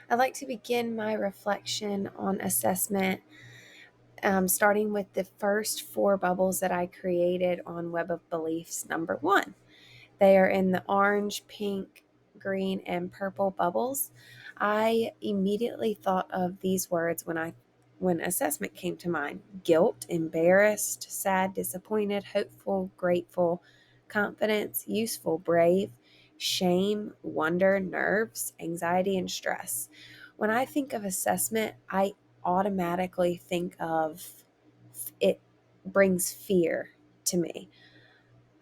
I'd like to begin my reflection on assessment, starting with the first four bubbles that I created on Web of Beliefs number one. They are in the orange, pink, green, and purple bubbles. I immediately thought of these words when assessment came to mind: guilt, embarrassed, sad, disappointed, hopeful, grateful, confidence, useful, brave, shame, wonder, nerves, anxiety, and stress. When I think of assessment, I automatically think of it brings fear to me.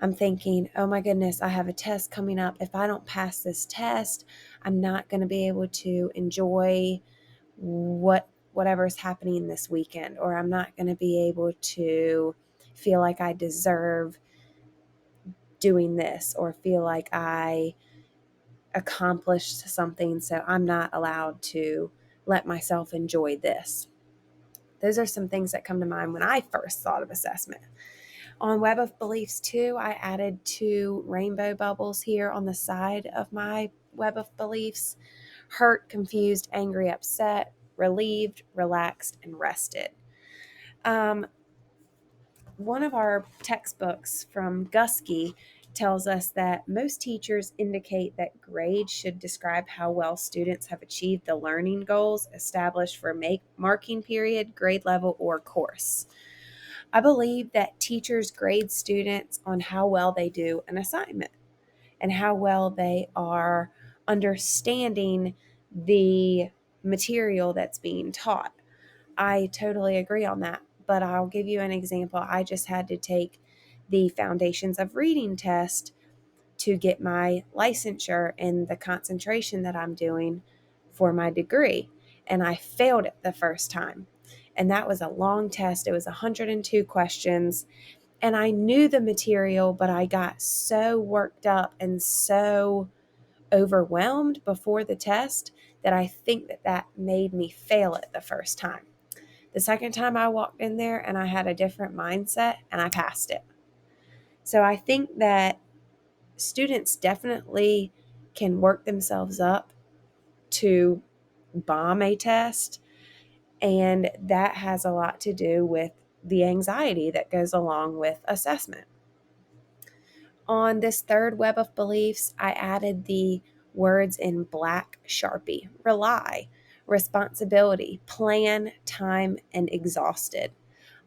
I'm thinking, oh my goodness, I have a test coming up. If I don't pass this test, I'm not going to be able to enjoy whatever's happening this weekend, or I'm not going to be able to feel like I deserve doing this, or feel like I accomplished something, so I'm not allowed to let myself enjoy this. Those are some things that come to mind when I first thought of assessment. On Web of Beliefs 2, I added two rainbow bubbles here on the side of my Web of Beliefs: hurt, confused, angry, upset, relieved, relaxed, and rested. Um, One of our textbooks from Gusky tells us that most teachers indicate that grades should describe how well students have achieved the learning goals established for marking period, grade level, or course. I believe that teachers grade students on how well they do an assignment and how well they are understanding the material that's being taught. I totally agree on that, but I'll give you an example. I just had to take the Foundations of Reading test to get my licensure in the concentration that I'm doing for my degree, and I failed it the first time. And that was a long test. It was 102 questions, and I knew the material, but I got so worked up and so overwhelmed before the test that I think that made me fail it the first time. The second time I walked in there and I had a different mindset and I passed it. So I think that students definitely can work themselves up to bomb a test, and that has a lot to do with the anxiety that goes along with assessment. On this third Web of Beliefs, I added the words in black Sharpie: rely, responsibility, plan, time, and exhausted.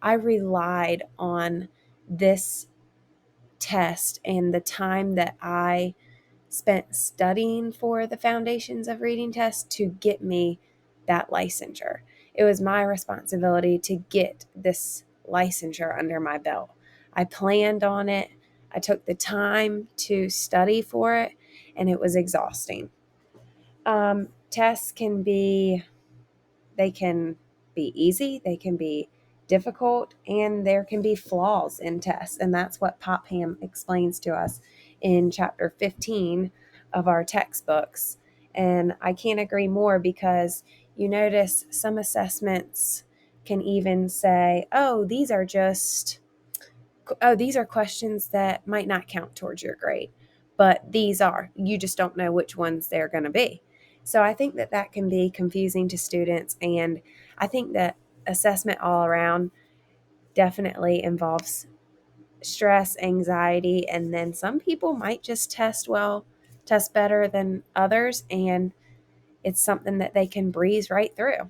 I relied on this test and the time that I spent studying for the Foundations of Reading test to get me that licensure. It was my responsibility to get this licensure under my belt. I planned on it. I took the time to study for it, and it was exhausting. Tests they can be easy, they can be difficult, and there can be flaws in tests. And that's what Popham explains to us in chapter 15 of our textbooks. And I can't agree more, because you notice some assessments can even say, these are questions that might not count towards your grade, but these are. You just don't know which ones they're going to be. So I think that can be confusing to students, and I think that assessment all around definitely involves stress, anxiety, and then some people might just test better than others, and it's something that they can breeze right through.